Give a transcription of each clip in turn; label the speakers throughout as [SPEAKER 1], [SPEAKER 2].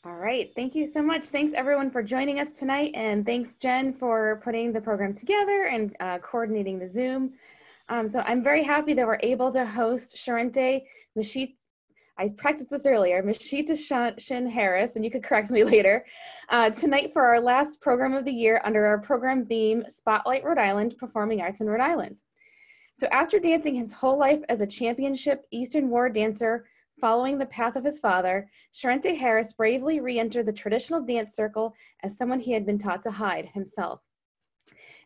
[SPEAKER 1] All right, thank you so much. Thanks everyone for joining us tonight, and thanks Jen for putting the program together and coordinating the Zoom. So I'm very happy that we're able to host Sherenté I practiced this earlier, Mashita Harris, and you could correct me later, tonight for our last program of the year under our program theme, Spotlight Rhode Island, Performing Arts in Rhode Island. So after dancing his whole life as a championship Eastern War dancer, following the path of his father, Sherenté Harris bravely re-entered the traditional dance circle as someone he had been taught to hide himself.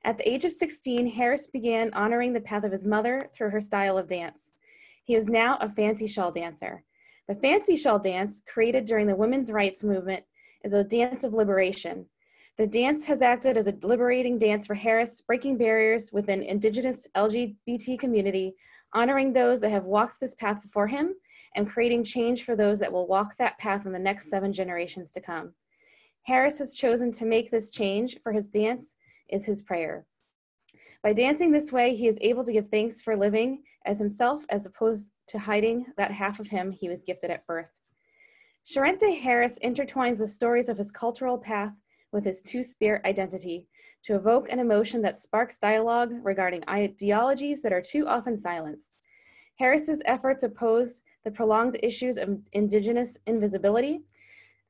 [SPEAKER 1] At the age of 16, Harris began honoring the path of his mother through her style of dance. He was now a Fancy Shawl dancer. The Fancy Shawl dance, created during the women's rights movement, is a dance of liberation. The dance has acted as a liberating dance for Harris, breaking barriers within Indigenous LGBT community, honoring those that have walked this path before him, and creating change for those that will walk that path in the next 7 generations to come. Harris has chosen to make this change, for his dance is his prayer. By dancing this way, he is able to give thanks for living as himself as opposed to hiding that half of him he was gifted at birth. Sherenté Harris intertwines the stories of his cultural path with his two-spirit identity to evoke an emotion that sparks dialogue regarding ideologies that are too often silenced. Harris's efforts oppose the prolonged issues of Indigenous invisibility,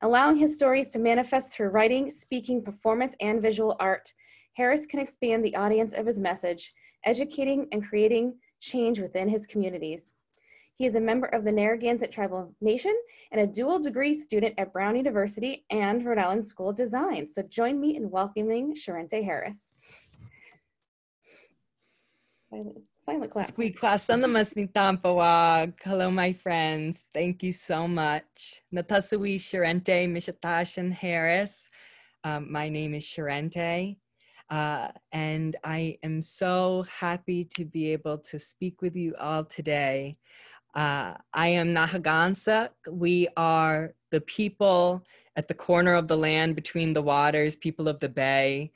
[SPEAKER 1] allowing his stories to manifest through writing, speaking, performance, and visual art. Harris can expand the audience of his message, educating and creating change within his communities. He is a member of the Narragansett Tribal Nation and a dual degree student at Brown University and Rhode Island School of Design. So join me in welcoming Sherenté Harris. Silent claps.
[SPEAKER 2] Hello, my friends. Thank you so much. Natasui Sherenté Mishatashan Harris. My name is Sherenté. And I am so happy to be able to speak with you all today. I am Narragansett. We are the people at the corner of the land between the waters, people of the bay.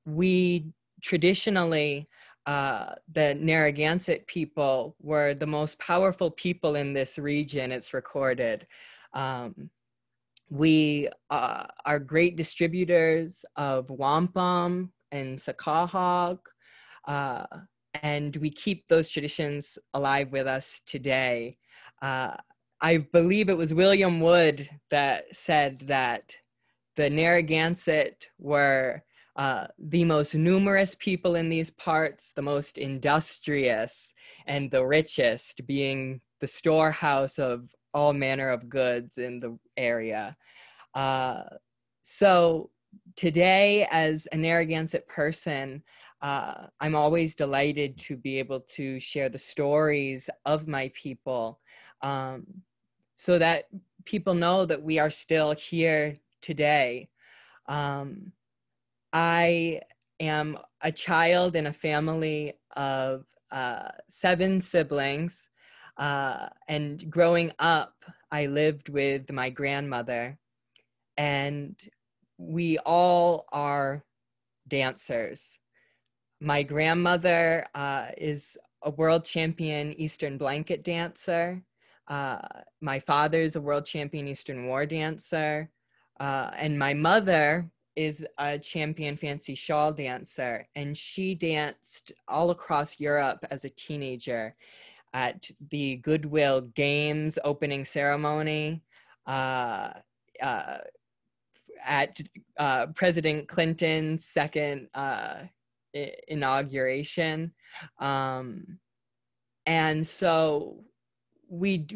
[SPEAKER 2] We traditionally, the Narragansett people were the most powerful people in this region, it's recorded. We are great distributors of wampum and sakahog, and we keep those traditions alive with us today. I believe it was William Wood that said that the Narragansett were the most numerous people in these parts, the most industrious, and the richest, being the storehouse of all manner of goods in the area. So today, as a Narragansett person, I'm always delighted to be able to share the stories of my people, so that people know that we are still here today. I am a child in a family of 7 siblings, and growing up, I lived with my grandmother, and we all are dancers. My grandmother is a world champion Eastern blanket dancer. My father's a world champion Eastern war dancer. And my mother is a champion Fancy Shawl dancer. And she danced all across Europe as a teenager at the Goodwill Games opening ceremony, at President Clinton's second inauguration. And so we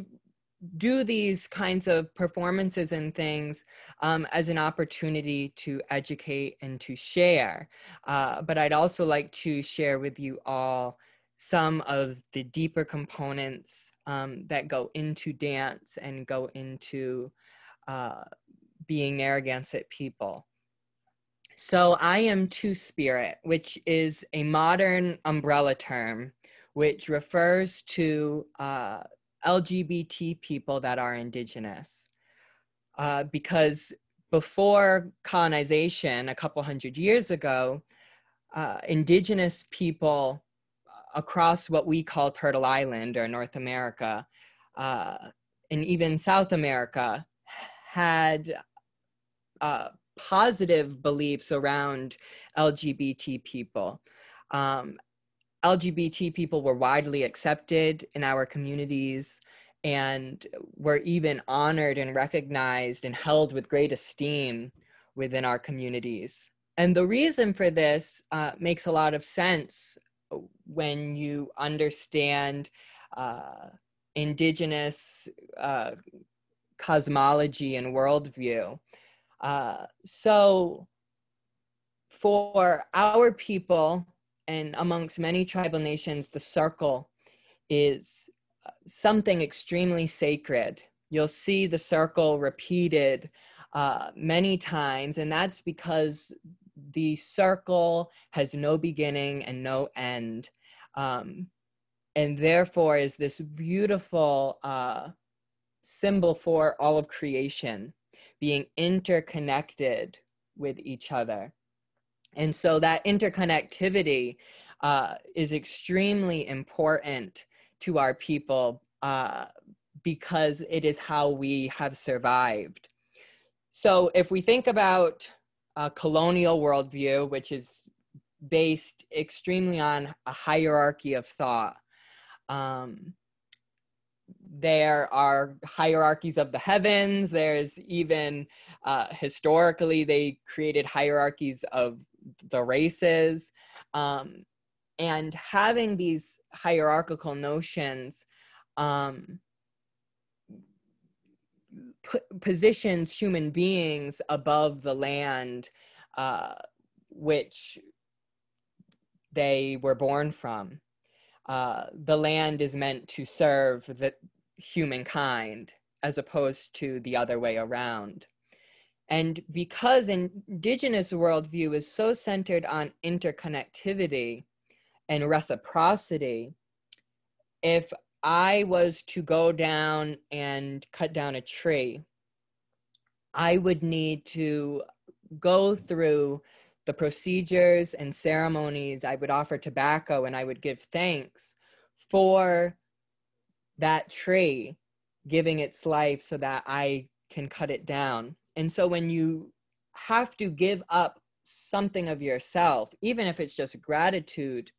[SPEAKER 2] do these kinds of performances and things as an opportunity to educate and to share. But I'd also like to share with you all some of the deeper components that go into dance and go into being Narragansett people. So I am Two Spirit, which is a modern umbrella term which refers to LGBT people that are Indigenous. Because before colonization, a couple hundred years ago, Indigenous people across what we call Turtle Island or North America and even South America had positive beliefs around LGBT people. LGBT people were widely accepted in our communities and were even honored and recognized and held with great esteem within our communities. And the reason for this makes a lot of sense when you understand Indigenous cosmology and worldview. So for our people, and amongst many tribal nations, the circle is something extremely sacred. You'll see the circle repeated many times, and that's because the circle has no beginning and no end, and therefore is this beautiful symbol for all of creation being interconnected with each other. And so that interconnectivity is extremely important to our people because it is how we have survived. So if we think about a colonial worldview, which is based extremely on a hierarchy of thought, there are hierarchies of the heavens. There's even historically, they created hierarchies of the races. And having these hierarchical notions positions human beings above the land which they were born from. The land is meant to serve the humankind as opposed to the other way around. And because Indigenous worldview is so centered on interconnectivity and reciprocity, if I was to go down and cut down a tree, I would need to go through the procedures and ceremonies. I would offer tobacco and I would give thanks for that tree giving its life so that I can cut it down. And so when you have to give up something of yourself, even if it's just gratitude,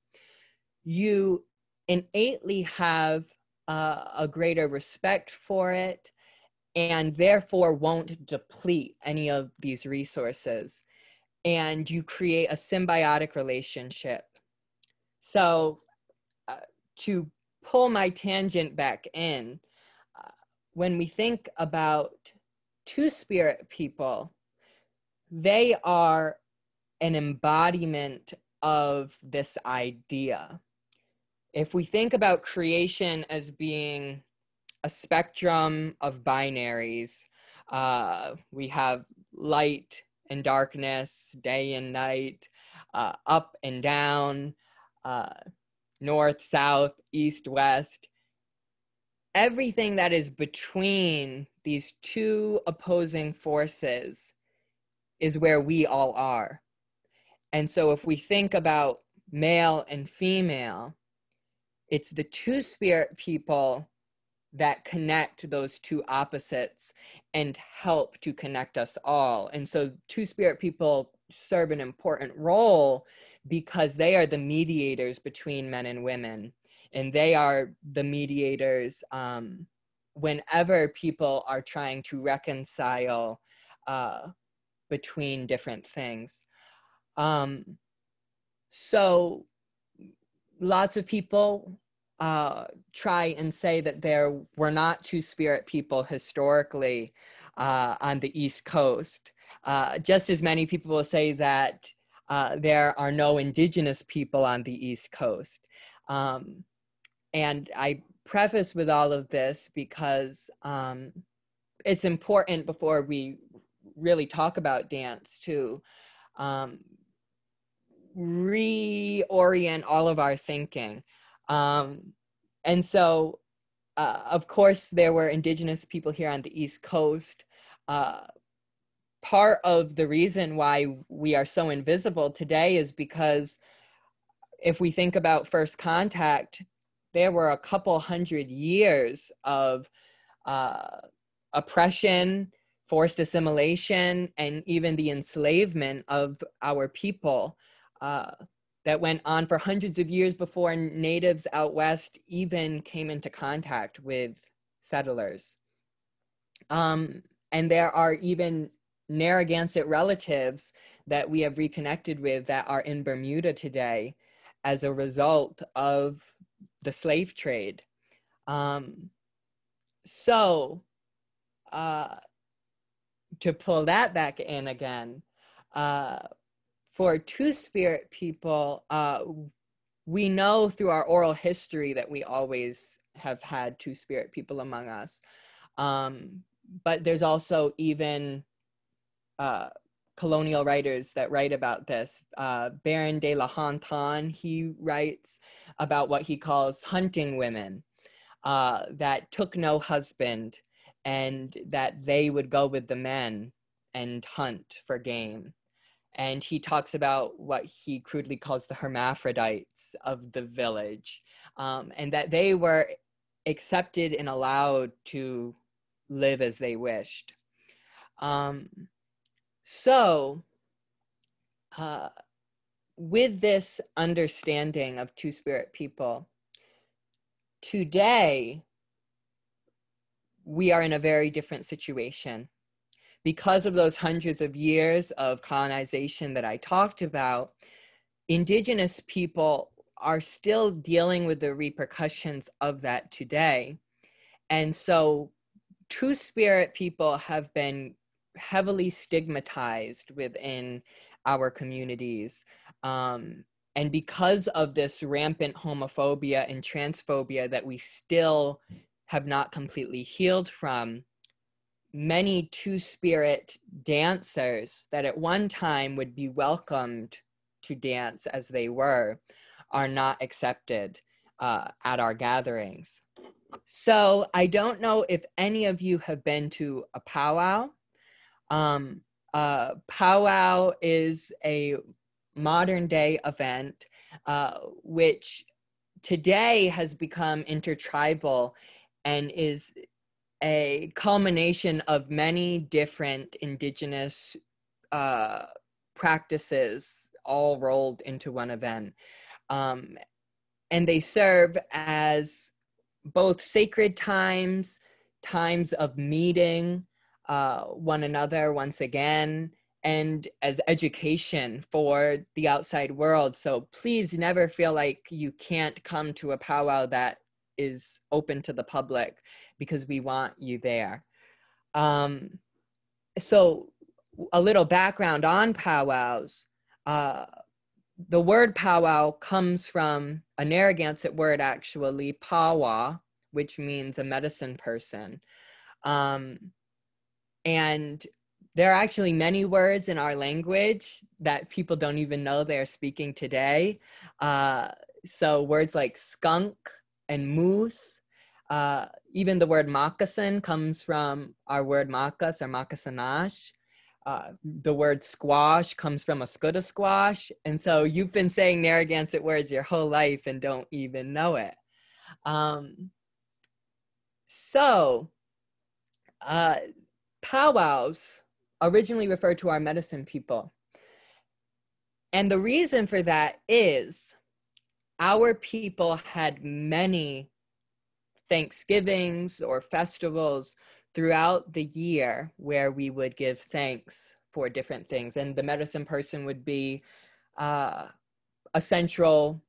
[SPEAKER 2] you innately have a greater respect for it and therefore won't deplete any of these resources. And you create a symbiotic relationship. So to pull my tangent back in, when we think about Two-Spirit people, they are an embodiment of this idea. If we think about creation as being a spectrum of binaries, we have light and darkness, day and night, up and down, north, south, east, west. Everything that is between these two opposing forces is where we all are. And so if we think about male and female, it's the Two-Spirit people that connect those two opposites and help to connect us all. And so Two-Spirit people serve an important role because they are the mediators between men and women. And they are the mediators whenever people are trying to reconcile between different things. So lots of people try and say that there were not Two-Spirit people historically on the East Coast. Just as many people will say that there are no Indigenous people on the East Coast. And I preface with all of this because it's important before we really talk about dance to reorient all of our thinking. And so, of course, there were Indigenous people here on the East Coast. Part of the reason why we are so invisible today is because if we think about first contact, there were a couple hundred years of oppression, forced assimilation, and even the enslavement of our people that went on for hundreds of years before natives out west even came into contact with settlers. And there are even Narragansett relatives that we have reconnected with that are in Bermuda today as a result of the slave trade. So to pull that back in again, for Two-Spirit people, we know through our oral history that we always have had Two-Spirit people among us. But there's also even colonial writers that write about this. Baron de la Hontan, he writes about what he calls hunting women that took no husband and that they would go with the men and hunt for game. And he talks about what he crudely calls the hermaphrodites of the village, and that they were accepted and allowed to live as they wished. So with this understanding of Two-Spirit people, today we are in a very different situation. Because of those hundreds of years of colonization that I talked about, Indigenous people are still dealing with the repercussions of that today. And so Two-Spirit people have been heavily stigmatized within our communities. And because of this rampant homophobia and transphobia that we still have not completely healed from, many Two-Spirit dancers that at one time would be welcomed to dance as they were are not accepted at our gatherings. So I don't know if any of you have been to a powwow. Powwow is a modern day event which today has become intertribal and is a culmination of many different Indigenous practices all rolled into one event. And they serve as both sacred times, times of meeting one another once again, and as education for the outside world. So please never feel like you can't come to a powwow that is open to the public, because we want you there. So a little background on powwows. The word powwow comes from a Narragansett word, actually, powwow, which means a medicine person. And there are actually many words in our language that people don't even know they're speaking today. So words like skunk and moose, even the word moccasin comes from our word macas or moccasinash. The word squash comes from a skutta squash. And so you've been saying Narragansett words your whole life and don't even know it. Powwows originally referred to our medicine people. And the reason for that is our people had many Thanksgivings or festivals throughout the year where we would give thanks for different things. And the medicine person would be a central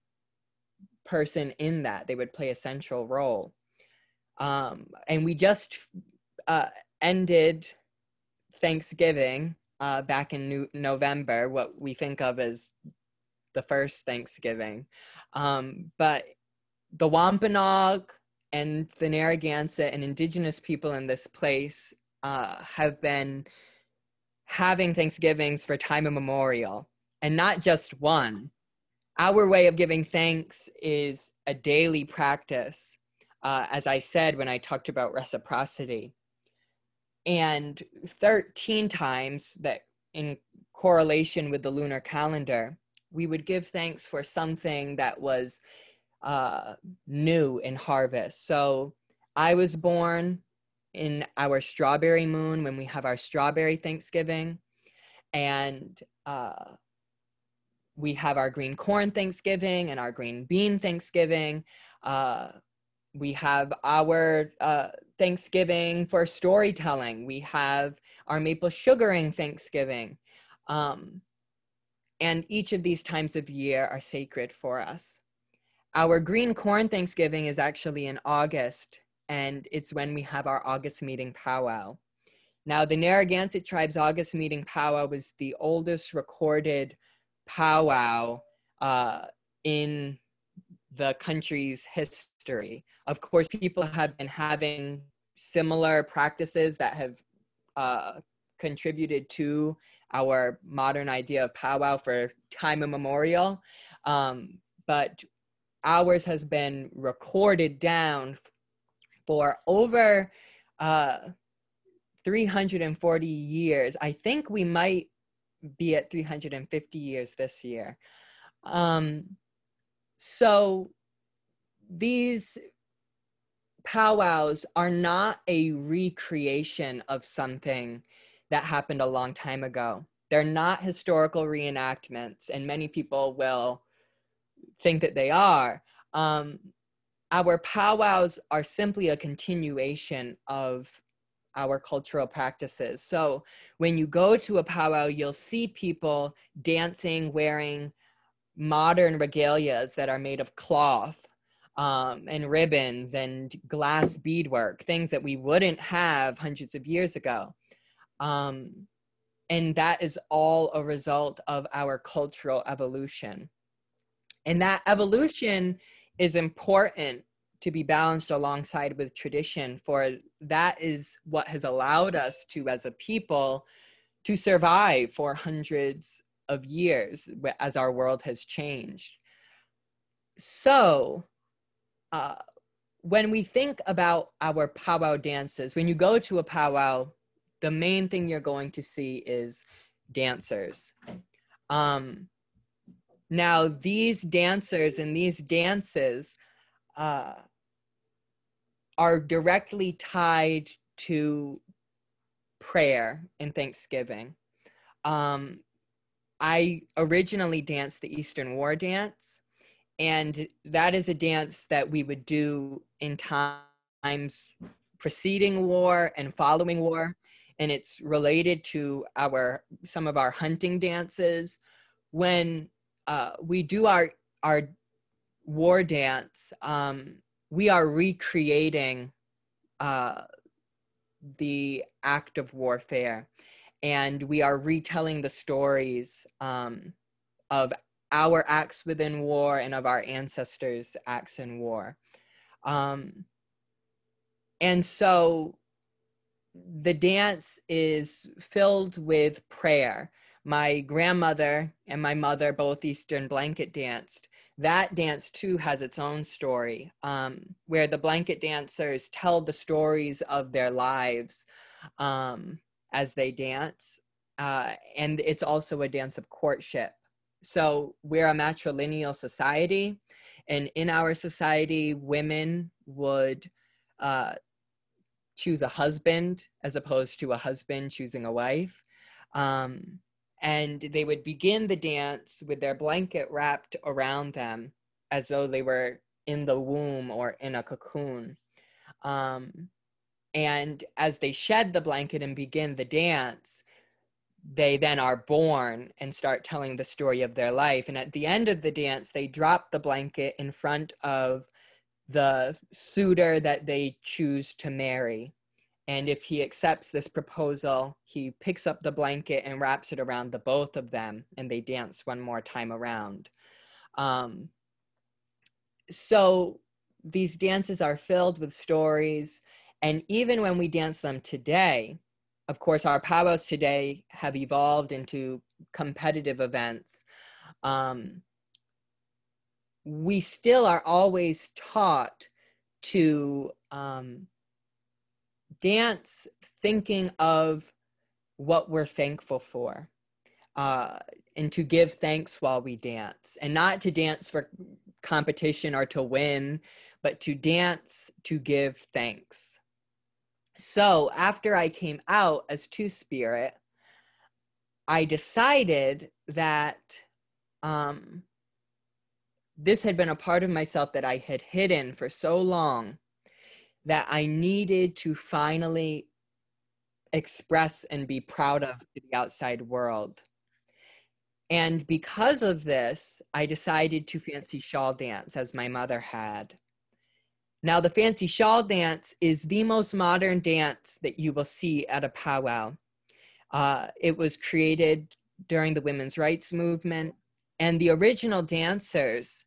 [SPEAKER 2] person in that. They would play a central role. And we just ended Thanksgiving back in November, what we think of as the first Thanksgiving. But the Wampanoag and the Narragansett and Indigenous people in this place have been having Thanksgivings for time immemorial, and not just one. Our way of giving thanks is a daily practice, as I said when I talked about reciprocity. And 13 times, that in correlation with the lunar calendar, we would give thanks for something that was new in harvest. So I was born in our strawberry moon when we have our strawberry Thanksgiving, and we have our green corn Thanksgiving and our green bean Thanksgiving. We have our Thanksgiving for storytelling. We have our maple sugaring Thanksgiving. And each of these times of year are sacred for us. Our green corn Thanksgiving is actually in August, and it's when we have our August meeting powwow. Now, the Narragansett tribe's August meeting powwow was the oldest recorded powwow in the country's history. Of course, people have been having similar practices that have contributed to our modern idea of powwow for time immemorial, but ours has been recorded down for over 340 years. I think we might be at 350 years this year. So these powwows are not a recreation of something that happened a long time ago. They're not historical reenactments, and many people will think that they are. Our powwows are simply a continuation of our cultural practices. So when you go to a powwow, you'll see people dancing, wearing modern regalias that are made of cloth and ribbons and glass beadwork, things that we wouldn't have hundreds of years ago. And that is all a result of our cultural evolution. And that evolution is important to be balanced alongside with tradition, for that is what has allowed us to, as a people, to survive for hundreds of years as our world has changed. So when we think about our powwow dances, when you go to a powwow, the main thing you're going to see is dancers. Now, these dancers and these dances are directly tied to prayer and Thanksgiving. I originally danced the Eastern War dance, and that is a dance that we would do in times preceding war and following war, and it's related to some of our hunting dances. When we do our war dance, we are recreating the act of warfare, and we are retelling the stories of our acts within war and of our ancestors' acts in war. And so the dance is filled with prayer. My grandmother and my mother both Eastern blanket danced. That dance too has its own story, where the blanket dancers tell the stories of their lives as they dance. And it's also a dance of courtship. So we're a matrilineal society, and in our society, women would choose a husband as opposed to a husband choosing a wife. And they would begin the dance with their blanket wrapped around them as though they were in the womb or in a cocoon. And as they shed the blanket and begin the dance, they then are born and start telling the story of their life. And at the end of the dance, they drop the blanket in front of the suitor that they choose to marry. And if he accepts this proposal, he picks up the blanket and wraps it around the both of them, and they dance one more time around. So these dances are filled with stories. And even when we dance them today, of course, our powwows today have evolved into competitive events. We still are always taught to dance thinking of what we're thankful for, and to give thanks while we dance, and not to dance for competition or to win, but to dance to give thanks. So after I came out as Two-Spirit, I decided that this had been a part of myself that I had hidden for so long that I needed to finally express and be proud of to the outside world. And because of this, I decided to fancy shawl dance as my mother had. Now, the fancy shawl dance is the most modern dance that you will see at a powwow. It was created during the women's rights movement, and the original dancers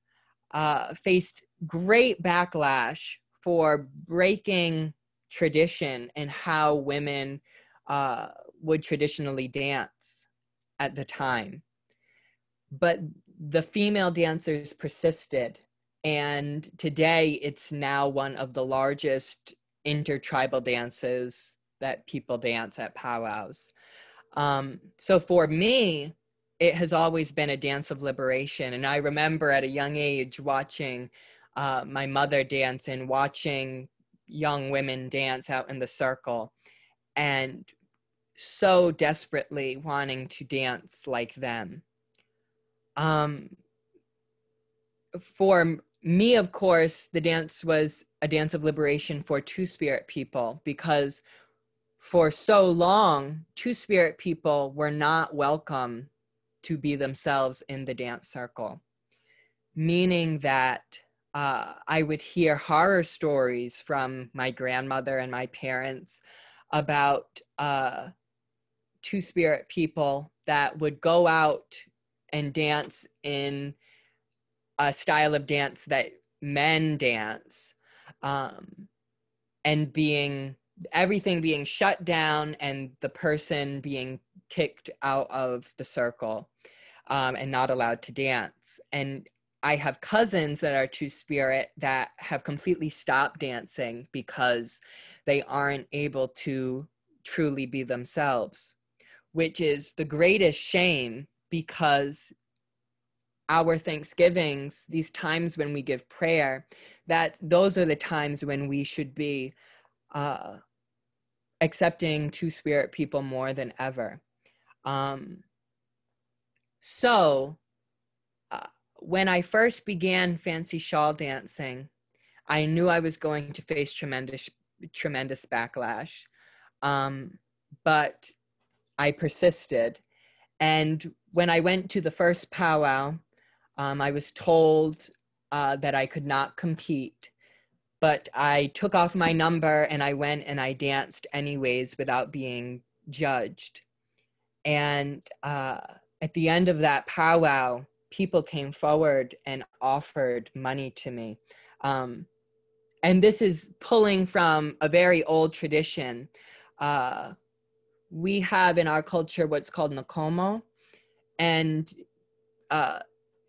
[SPEAKER 2] faced great backlash for breaking tradition and how women would traditionally dance at the time. But the female dancers persisted, and today it's now one of the largest intertribal dances that people dance at powwows. So for me, it has always been a dance of liberation. And I remember at a young age watching my mother dance and watching young women dance out in the circle, and so desperately wanting to dance like them. For me, of course, the dance was a dance of liberation for Two-Spirit people, because for so long, Two-Spirit people were not welcome to be themselves in the dance circle, meaning that I would hear horror stories from my grandmother and my parents about Two-Spirit people that would go out and dance in a style of dance that men dance, and everything being shut down and the person being kicked out of the circle, and not allowed to dance. And I have cousins that are Two-Spirit that have completely stopped dancing because they aren't able to truly be themselves, which is the greatest shame, because our Thanksgivings, these times when we give prayer, that those are the times when we should be accepting Two-Spirit people more than ever. So when I first began fancy shawl dancing, I knew I was going to face tremendous backlash, but I persisted. And when I went to the first powwow, I was told that I could not compete, but I took off my number and I went and I danced anyways without being judged. And at the end of that powwow, people came forward and offered money to me. And this is pulling from a very old tradition. We have in our culture what's called nakomo, and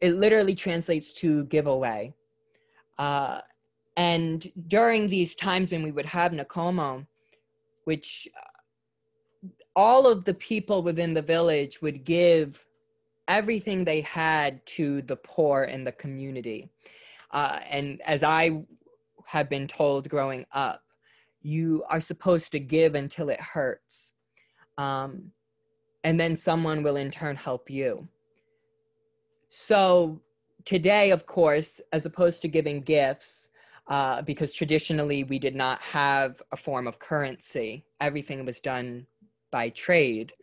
[SPEAKER 2] it literally translates to giveaway. And during these times when we would have nakomo, which all of the people within the village would give everything they had to the poor in the community. And as I have been told growing up, you are supposed to give until it hurts. And then someone will in turn help you. So today, of course, as opposed to giving gifts, because traditionally we did not have a form of currency, everything was done by trade.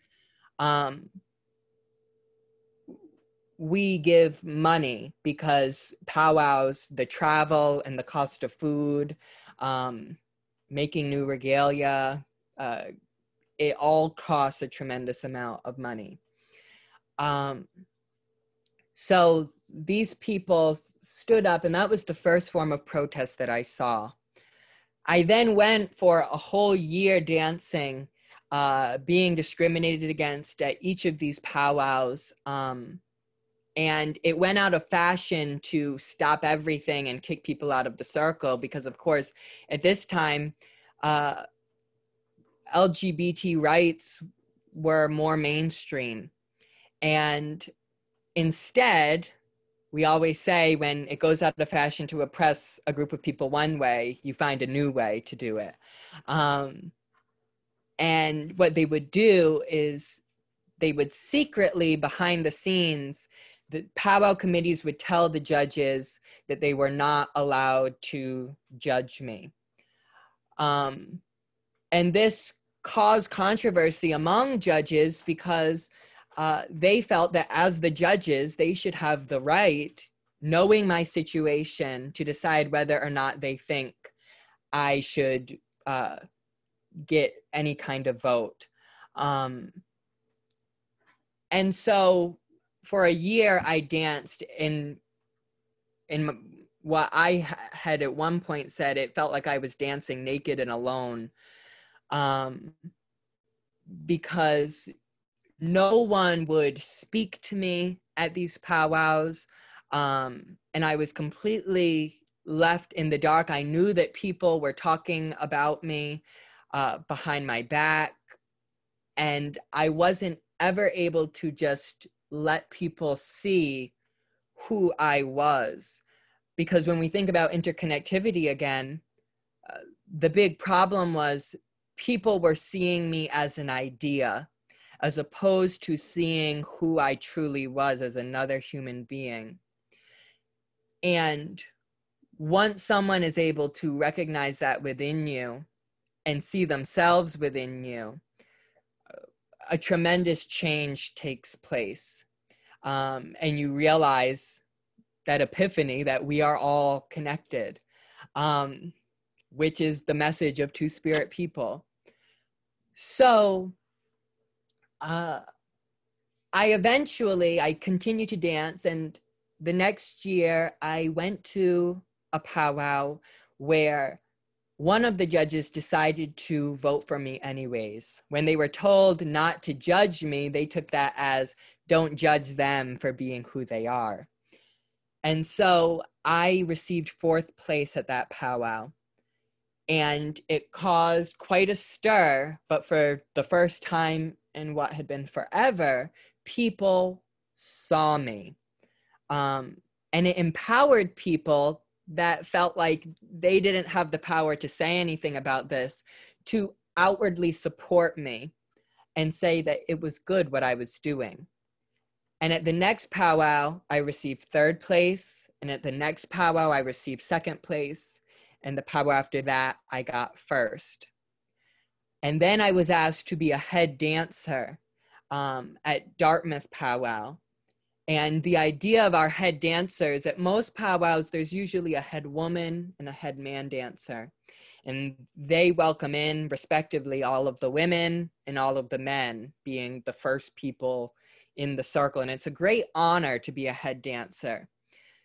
[SPEAKER 2] We give money because powwows, the travel and the cost of food, making new regalia, it all costs a tremendous amount of money. So these people stood up, and that was the first form of protest that I saw. I then went for a whole year dancing, being discriminated against at each of these powwows. And it went out of fashion to stop everything and kick people out of the circle because, of course, at this time, LGBT rights were more mainstream. And instead, we always say when it goes out of fashion to oppress a group of people one way, you find a new way to do it. And what they would do is they would secretly, behind the scenes, the powwow committees would tell the judges that they were not allowed to judge me. And this caused controversy among judges because they felt that as the judges, they should have the right, knowing my situation, to decide whether or not they think I should get any kind of vote. And so for a year, I danced in what I had at one point said, it felt like I was dancing naked and alone, because no one would speak to me at these powwows, and I was completely left in the dark. I knew that people were talking about me behind my back, and I wasn't ever able to just let people see who I was. Because when we think about interconnectivity again, the big problem was people were seeing me as an idea, as opposed to seeing who I truly was as another human being. And once someone is able to recognize that within you and see themselves within you, a tremendous change takes place. And you realize that epiphany that we are all connected, which is the message of Two Spirit people. So I continued to dance, and the next year I went to a powwow where one of the judges decided to vote for me anyways. When they were told not to judge me, they took that as, don't judge them for being who they are. And so I received 4th place at that powwow. And it caused quite a stir, but for the first time in what had been forever, people saw me. And it empowered people that felt like they didn't have the power to say anything about this, to outwardly support me and say that it was good what I was doing. And at the next powwow, I received 3rd place. And at the next powwow, I received 2nd place. And the powwow after that, I got 1st. And then I was asked to be a head dancer at Dartmouth powwow. And the idea of our head dancers, at most powwows, there's usually a head woman and a head man dancer. And they welcome in, respectively, all of the women and all of the men, being the first people in the circle. And it's a great honor to be a head dancer.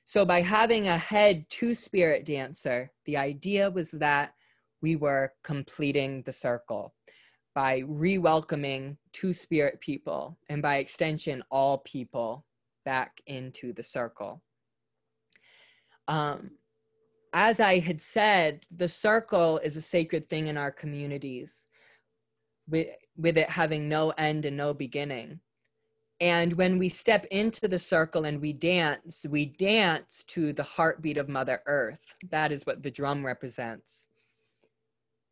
[SPEAKER 2] So by having a head Two Spirit dancer, the idea was that we were completing the circle by re-welcoming Two Spirit people, and by extension, all people back into the circle. As I had said, the circle is a sacred thing in our communities, with it having no end and no beginning. And when we step into the circle and we dance to the heartbeat of Mother Earth. That is what the drum represents.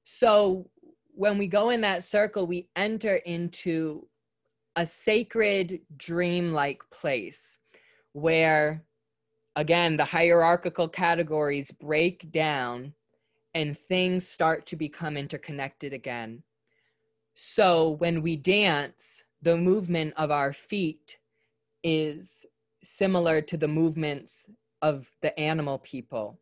[SPEAKER 2] So when we go in that circle, we enter into a sacred, dreamlike place where, again, the hierarchical categories break down and things start to become interconnected again. So when we dance, the movement of our feet is similar to the movements of the animal people.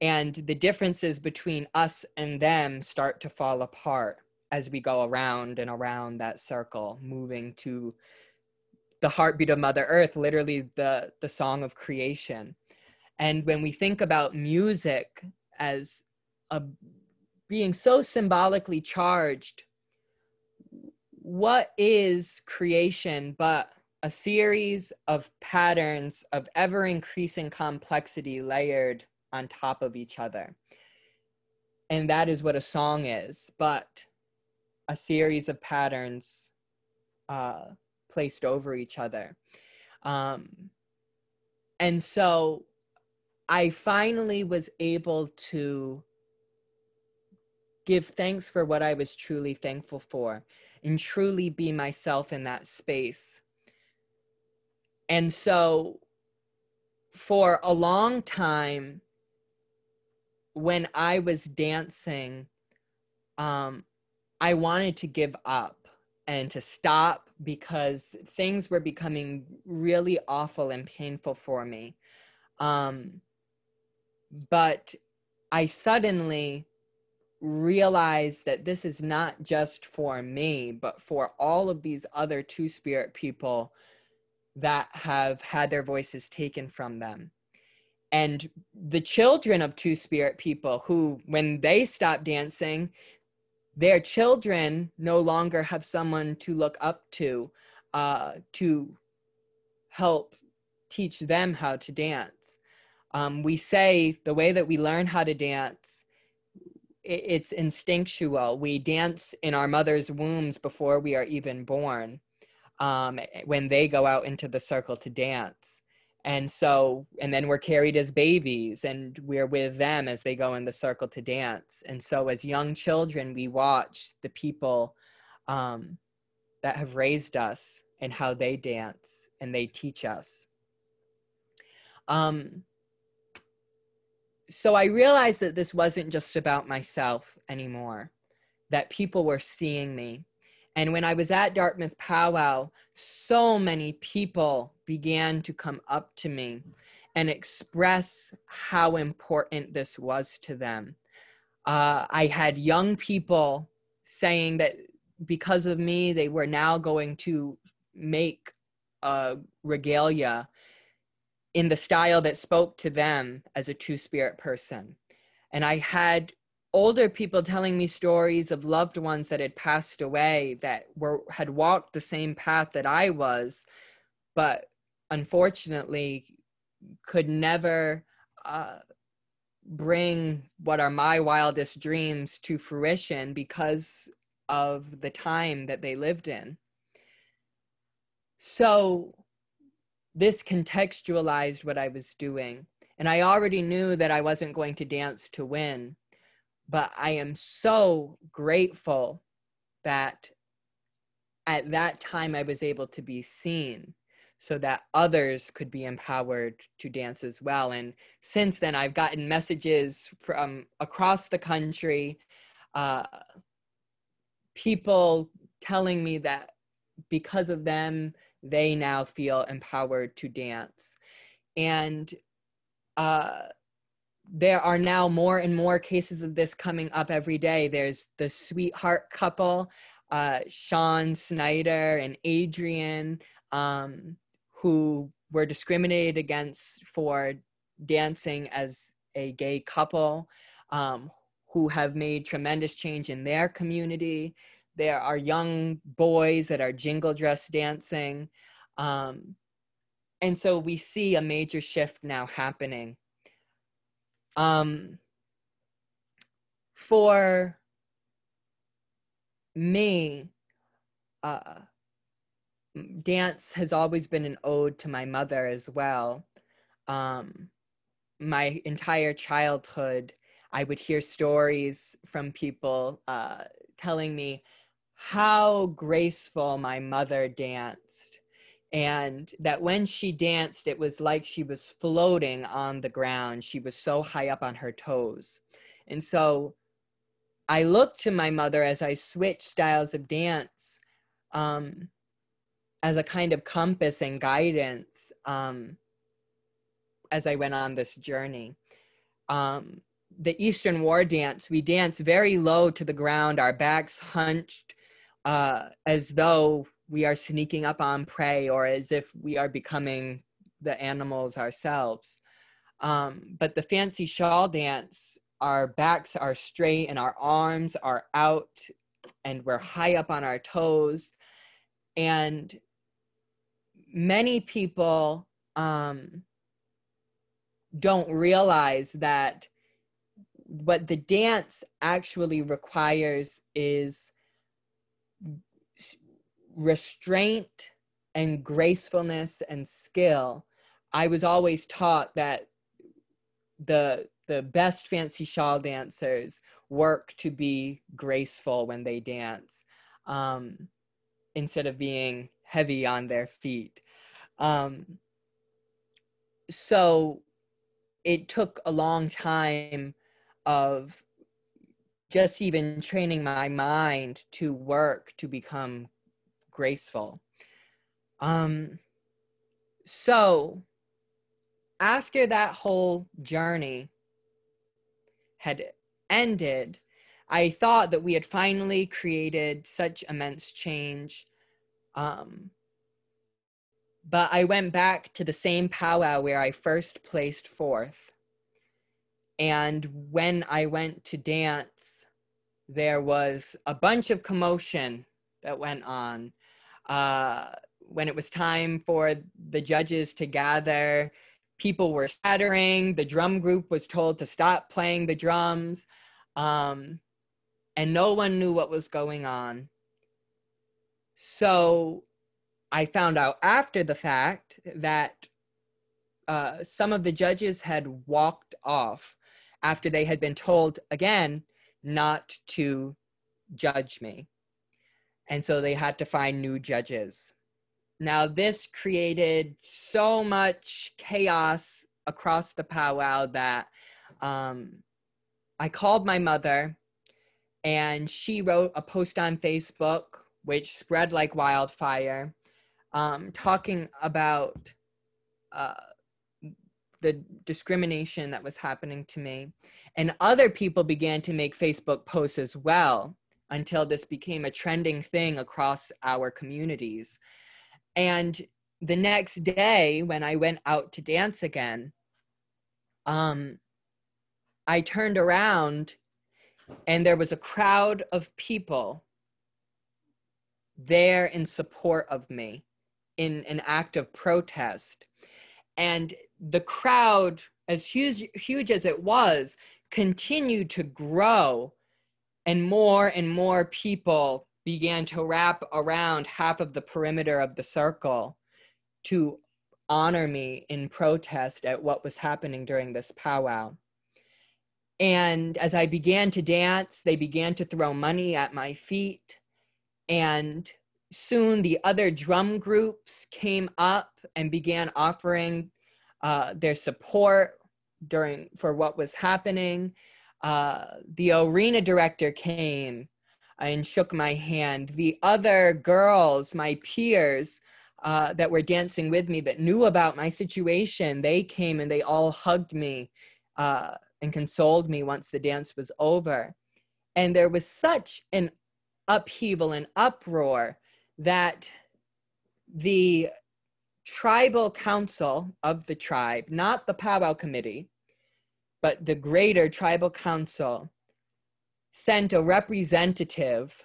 [SPEAKER 2] And the differences between us and them start to fall apart as we go around and around that circle, moving to the heartbeat of Mother Earth, literally the song of creation. And when we think about music as being so symbolically charged, what is creation but a series of patterns of ever-increasing complexity layered on top of each other? And that is what a song is, but a series of patterns placed over each other. And so I finally was able to give thanks for what I was truly thankful for and truly be myself in that space. And so for a long time, when I was dancing, I wanted to give up and to stop because things were becoming really awful and painful for me. But I suddenly realized that this is not just for me, but for all of these other Two-Spirit people that have had their voices taken from them. And the children of Two-Spirit people who, when they stop dancing, their children no longer have someone to look up to help teach them how to dance. We say the way that we learn how to dance, it's instinctual. We dance in our mother's wombs before we are even born, when they go out into the circle to dance. And then we're carried as babies and we're with them as they go in the circle to dance. And so as young children, we watch the people that have raised us and how they dance, and they teach us. So I realized that this wasn't just about myself anymore, that people were seeing me. And when I was at Dartmouth Powwow, so many people began to come up to me and express how important this was to them. I had young people saying that because of me, they were now going to make a regalia in the style that spoke to them as a Two-Spirit person. And I had older people telling me stories of loved ones that had passed away that had walked the same path that I was, but unfortunately could never bring what are my wildest dreams to fruition because of the time that they lived in. So this contextualized what I was doing. And I already knew that I wasn't going to dance to win, but I am so grateful that at that time I was able to be seen so that others could be empowered to dance as well. And since then, I've gotten messages from across the country, people telling me that because of them, they now feel empowered to dance. And there are now more and more cases of this coming up every day. There's the sweetheart couple, Sean Snyder and Adrian, who were discriminated against for dancing as a gay couple, who have made tremendous change in their community. There are young boys that are jingle dress dancing. And so we see a major shift now happening. For me, dance has always been an ode to my mother as well. My entire childhood, I would hear stories from people telling me how graceful my mother danced, and that when she danced, it was like she was floating on the ground. She was so high up on her toes. And so I looked to my mother as I switched styles of dance, as a kind of compass and guidance, as I went on this journey. The Eastern War dance, we dance very low to the ground, our backs hunched, as though we are sneaking up on prey, or as if we are becoming the animals ourselves. But the Fancy Shawl dance, our backs are straight and our arms are out and we're high up on our toes. And many people don't realize that what the dance actually requires is restraint and gracefulness and skill. I was always taught that the the best fancy shawl dancers work to be graceful when they dance, instead of being heavy on their feet. So it took a long time of just even training my mind to work to become graceful. So after that whole journey had ended, I thought that we had finally created such immense change. But I went back to the same powwow where I first placed fourth. And when I went to dance, there was a bunch of commotion that went on. When it was time for the judges to gather, people were scattering. The drum group was told to stop playing the drums. And no one knew what was going on. So I found out after the fact that some of the judges had walked off after they had been told again not to judge me. And so they had to find new judges. Now, this created so much chaos across the powwow that I called my mother, and she wrote a post on Facebook, which spread like wildfire, talking about the discrimination that was happening to me. And other people began to make Facebook posts as well, until this became a trending thing across our communities. And the next day, when I went out to dance again, I turned around and there was a crowd of people there in support of me in an act of protest. And the crowd, as huge as it was, continued to grow, and more people began to wrap around half of the perimeter of the circle to honor me in protest at what was happening during this powwow. And as I began to dance, they began to throw money at my feet. And soon the other drum groups came up and began offering their support for what was happening. The arena director came and shook my hand. The other girls, my peers that were dancing with me that knew about my situation, they came and they all hugged me and consoled me once the dance was over. And there was such an upheaval and uproar that the tribal council of the tribe, not the powwow committee, but the greater tribal council, sent a representative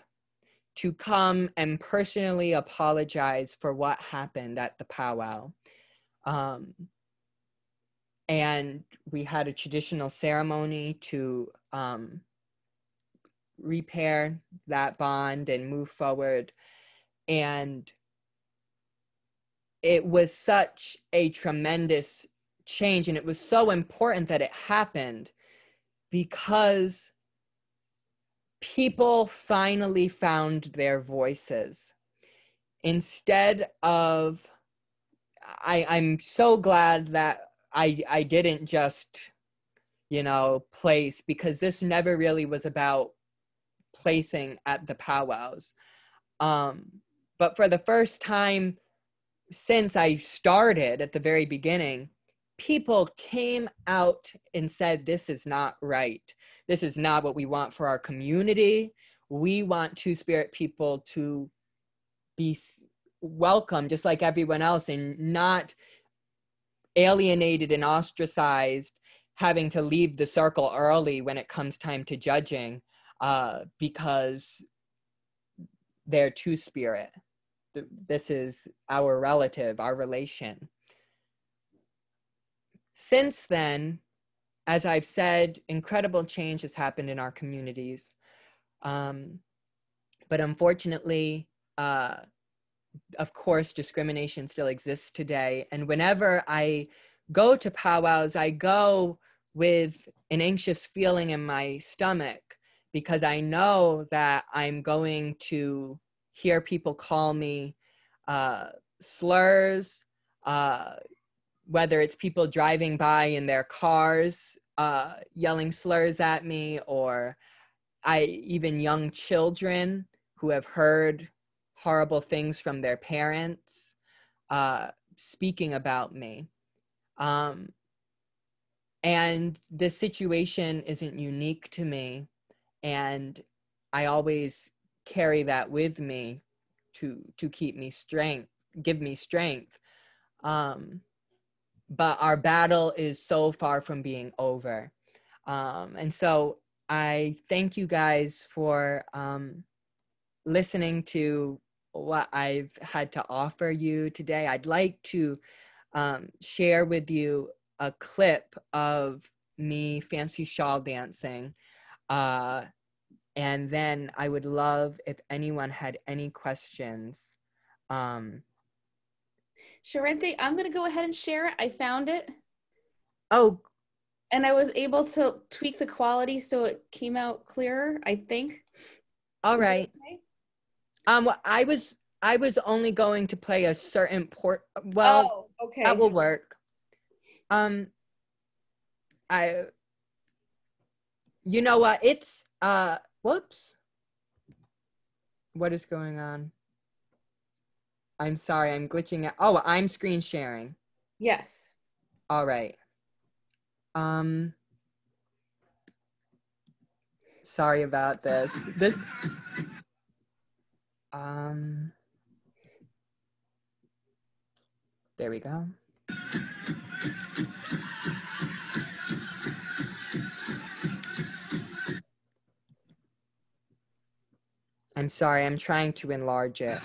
[SPEAKER 2] to come and personally apologize for what happened at the powwow. And we had a traditional ceremony to repair that bond and move forward. And it was such a tremendous change, and it was so important that it happened because people finally found their voices. Instead of, I'm so glad that I didn't just, place, because this never really was about placing at the powwows. But for the first time since I started at the very beginning, people came out and said, this is not right. This is not what we want for our community. We want Two-Spirit people to be welcome just like everyone else, and not alienated and ostracized, having to leave the circle early when it comes time to judging because they're Two-Spirit. This is our relative, our relation. Since then, as I've said, incredible change has happened in our communities. But unfortunately, of course, discrimination still exists today. And whenever I go to powwows, I go with an anxious feeling in my stomach, because I know that I'm going to hear people call me slurs, whether it's people driving by in their cars yelling slurs at me, or even young children who have heard horrible things from their parents speaking about me. And this situation isn't unique to me, and I always carry that with me to keep me give me strength. But our battle is so far from being over. And so I thank you guys for listening to what I've had to offer you today. I'd like to share with you a clip of me fancy shawl dancing. And then I would love if anyone had any questions.
[SPEAKER 1] Sherenté, I'm going to go ahead and share it. I found it.
[SPEAKER 2] Oh.
[SPEAKER 1] And I was able to tweak the quality so it came out clearer, I think.
[SPEAKER 2] All right. Okay? I was only going to play a certain well, okay. That will work. You know what? It's whoops. What is going on? I'm sorry, I'm glitching out. Oh, I'm screen sharing.
[SPEAKER 1] Yes.
[SPEAKER 2] All right. Sorry about this. There we go. I'm sorry, I'm trying to enlarge it.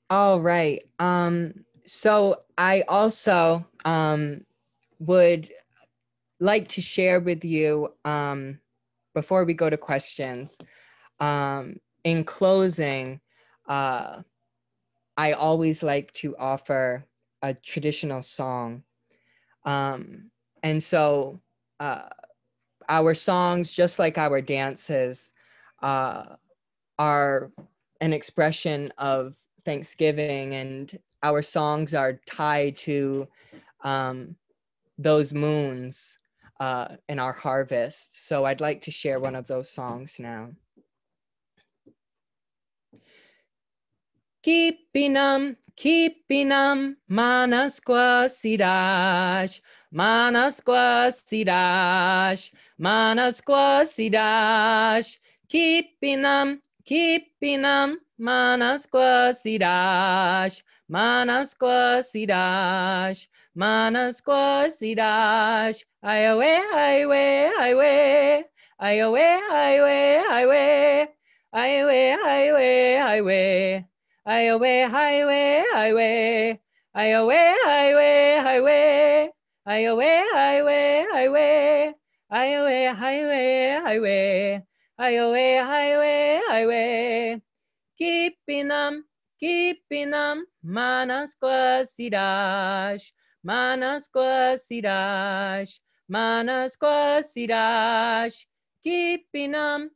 [SPEAKER 2] All right. So I also would like to share with you, before we go to questions, in closing, I always like to offer a traditional song. And so our songs, just like our dances, are an expression of Thanksgiving, and our songs are tied to those moons in our harvest. So I'd like to share one of those songs now. Kipinam, manasqua sidash, manasqua sidash, manasqua sidash, Kipinam, manasqua sidash, Manasquasidash, Manasquasidash, Iowa, highway, highway, Iowa, highway, highway, Iowa, highway, highway, Iowa, highway, highway, Iowa, highway, highway, Iowa, highway, highway, Iowa, highway, highway, Iowa, highway, highway, keeping them, Manasquasidash, Manasquasidash, Manasquasidash, keeping them,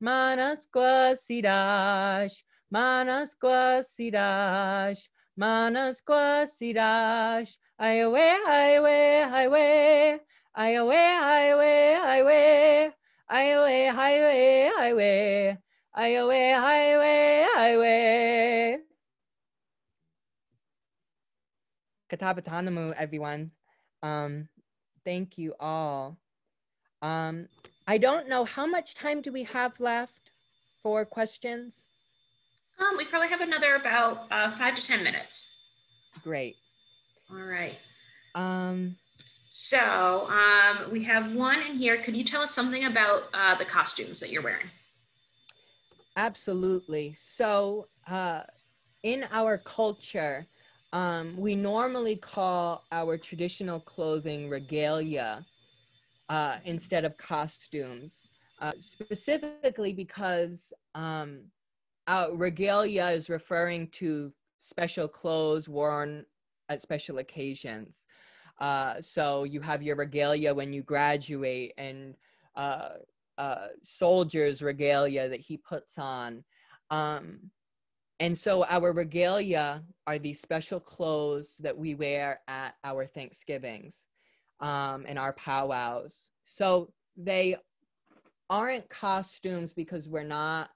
[SPEAKER 2] Manasquasidash, Manasquasidash, Manasquasidash, highway, highway, highway, highway, highway, highway, highway, highway, highway, highway, highway, highway. Katabatamu, everyone. Thank you all. I don't know, how much time do we have left for questions?
[SPEAKER 3] We probably have another about 5 to 10 minutes.
[SPEAKER 2] Great.
[SPEAKER 3] All right. So we have one in here. Could you tell us something about the costumes that you're wearing?
[SPEAKER 2] Absolutely. So in our culture, we normally call our traditional clothing regalia instead of costumes, specifically because regalia is referring to special clothes worn at special occasions. So you have your regalia when you graduate, and soldier's regalia that he puts on. And so our regalia are these special clothes that we wear at our Thanksgivings and our powwows. So they aren't costumes because we're not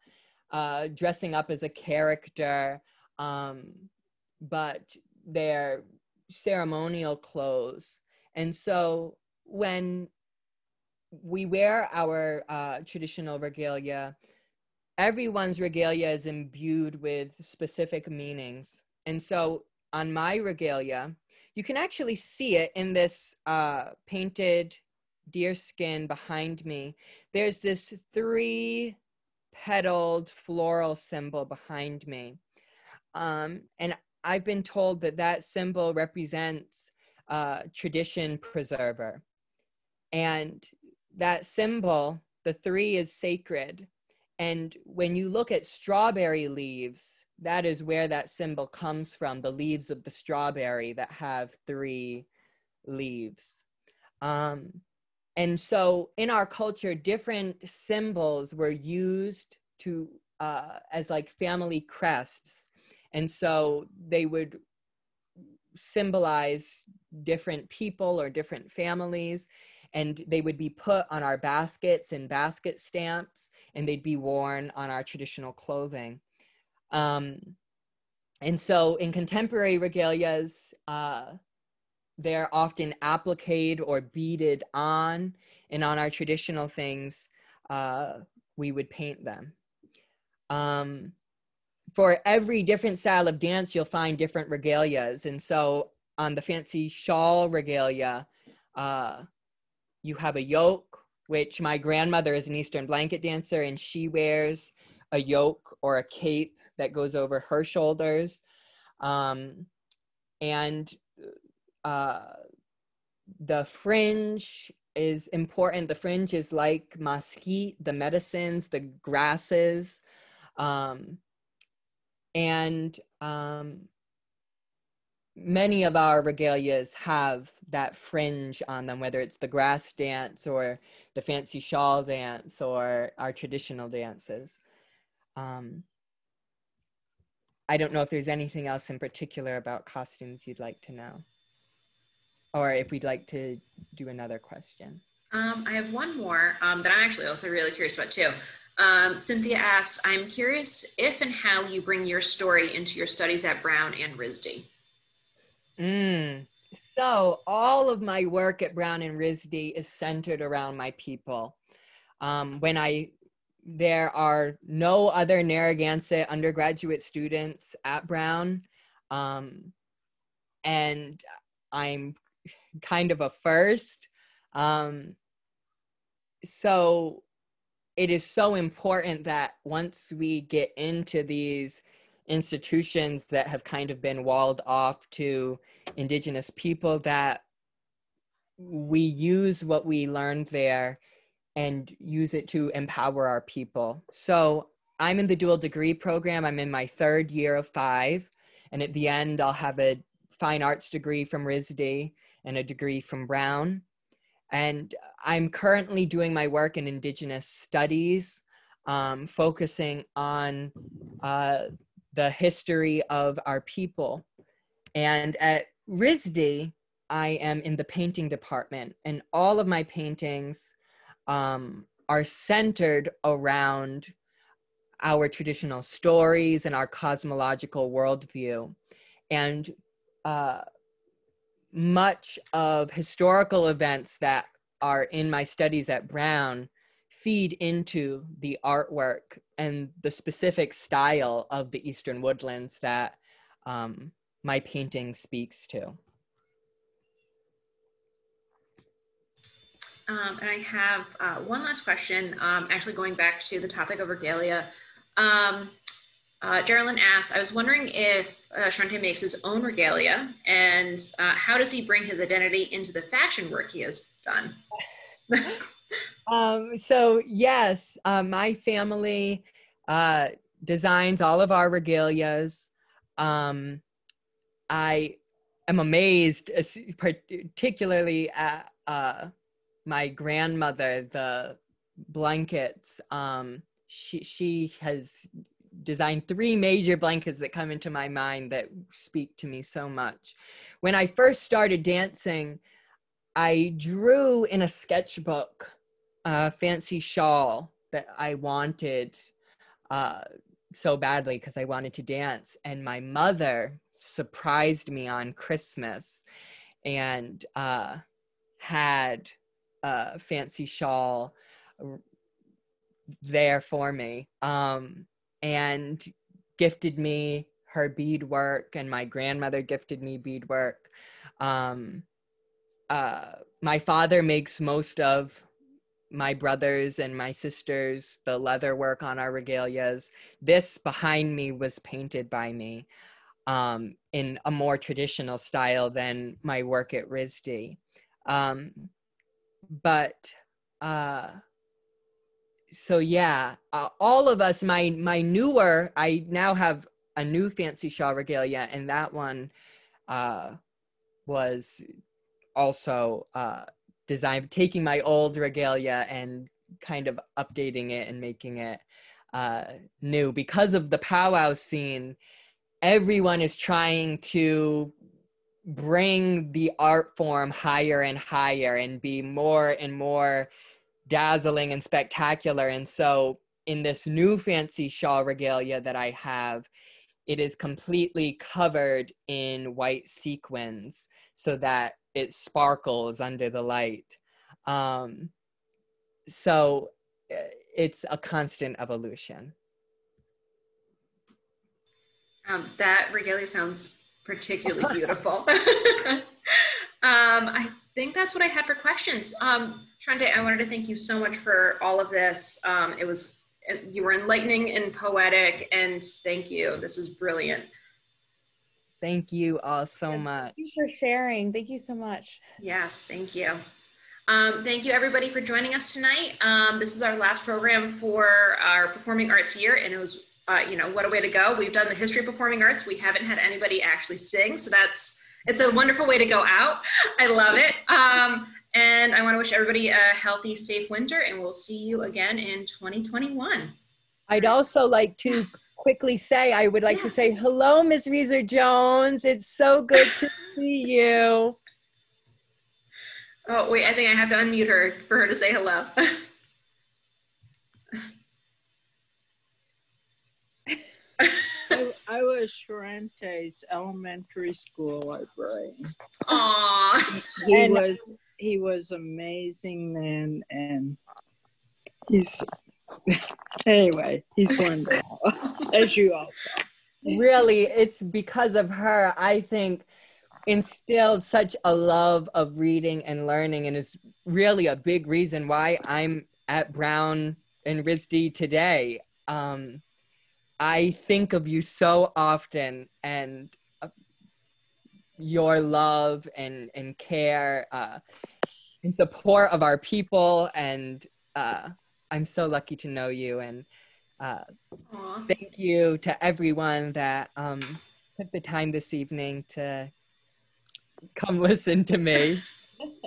[SPEAKER 2] dressing up as a character, but they're ceremonial clothes. And so when we wear our traditional regalia, everyone's regalia is imbued with specific meanings. And so on my regalia, you can actually see it in this painted deerskin behind me. There's this 3-petaled floral symbol behind me. And I've been told that that symbol represents tradition preserver. And that symbol, the 3, is sacred. And when you look at strawberry leaves, that is where that symbol comes from, the leaves of the strawberry that have 3 leaves. And so in our culture, different symbols were used to as like family crests. And so they would symbolize different people or different families, and they would be put on our baskets and basket stamps, and they'd be worn on our traditional clothing. And so in contemporary regalias, they're often appliqued or beaded on, and on our traditional things, we would paint them. For every different style of dance, you'll find different regalias. And so on the Fancy Shawl regalia, you have a yoke, which my grandmother is an Eastern blanket dancer, and she wears a yoke or a cape that goes over her shoulders. And the fringe is important. The fringe is like mesquite, the medicines, the grasses. Many of our regalias have that fringe on them, whether it's the grass dance or the Fancy Shawl dance or our traditional dances. I don't know if there's anything else in particular about costumes you'd like to know, or if we'd like to do another question.
[SPEAKER 3] I have one more that I'm actually also really curious about too. Cynthia asks, I'm curious if and how you bring your story into your studies at Brown and RISD.
[SPEAKER 2] So all of my work at Brown and RISD is centered around my people. When I there are no other Narragansett undergraduate students at Brown. And I'm kind of a first. So it is so important that once we get into these institutions that have kind of been walled off to Indigenous people, that we use what we learned there and use it to empower our people. So I'm in the dual degree program. I'm in my 3rd year of 5. And at the end, I'll have a fine arts degree from RISD and a degree from Brown. And I'm currently doing my work in Indigenous studies, focusing on the history of our people. And at RISD, I am in the painting department, and all of my paintings are centered around our traditional stories and our cosmological worldview. And much of historical events that are in my studies at Brown feed into the artwork and the specific style of the Eastern Woodlands that my painting speaks to.
[SPEAKER 3] And I have one last question, actually going back to the topic of regalia. Geraldine asked, I was wondering if Sherenté makes his own regalia, and how does he bring his identity into the fashion work he has done?
[SPEAKER 2] So yes, my family designs all of our regalias. I am amazed, particularly at my grandmother, the blankets. She has designed 3 major blankets that come into my mind that speak to me so much. When I first started dancing, I drew in a sketchbook a fancy shawl that I wanted so badly because I wanted to dance. And my mother surprised me on Christmas and had a fancy shawl there for me, and gifted me her beadwork, and my grandmother gifted me beadwork. My father makes most of my brothers and my sisters the leather work on our regalias. This behind me was painted by me in a more traditional style than my work at RISD. So yeah, all of us, my newer, I now have a new fancy shawl regalia, and that one was also designed, taking my old regalia and kind of updating it and making it new. Because of the powwow scene, everyone is trying to bring the art form higher and higher and be more and more dazzling and spectacular. And so in this new fancy shawl regalia that I have, it is completely covered in white sequins so that it sparkles under the light. So it's a constant evolution.
[SPEAKER 3] That regalia sounds particularly beautiful. I think that's what I had for questions. Sherenté, I wanted to thank you so much for all of this. You were enlightening and poetic, and thank you. This was brilliant.
[SPEAKER 2] Thank you all so much.
[SPEAKER 1] Thank you for sharing. Thank you so much.
[SPEAKER 3] Yes, thank you. Thank you everybody for joining us tonight. This is our last program for our performing arts year, and it was, what a way to go. We've done the history of performing arts. We haven't had anybody actually sing, so it's a wonderful way to go out. I love it. And I want to wish everybody a healthy, safe winter, and we'll see you again in 2021.
[SPEAKER 2] I'd also like to quickly say, I would like to say, hello, Ms. Reeser Jones. It's so good to see you.
[SPEAKER 3] Oh, wait, I think I have to unmute her for her to say hello.
[SPEAKER 4] I was Sherenté's elementary school librarian.
[SPEAKER 3] Aww.
[SPEAKER 4] He was amazing then, and he's Anyway, he's wonderful, as you all know.
[SPEAKER 2] Really, it's because of her, I think, instilled such a love of reading and learning, and is really a big reason why I'm at Brown and RISD today. I think of you so often, and your love and care and support of our people, and I'm so lucky to know you, and thank you to everyone that took the time this evening to come listen to me.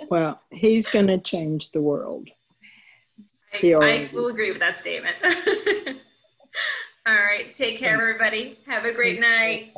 [SPEAKER 4] Well, he's going to change the world.
[SPEAKER 3] I will agree with that statement. All right, take care, everybody. Have a great night.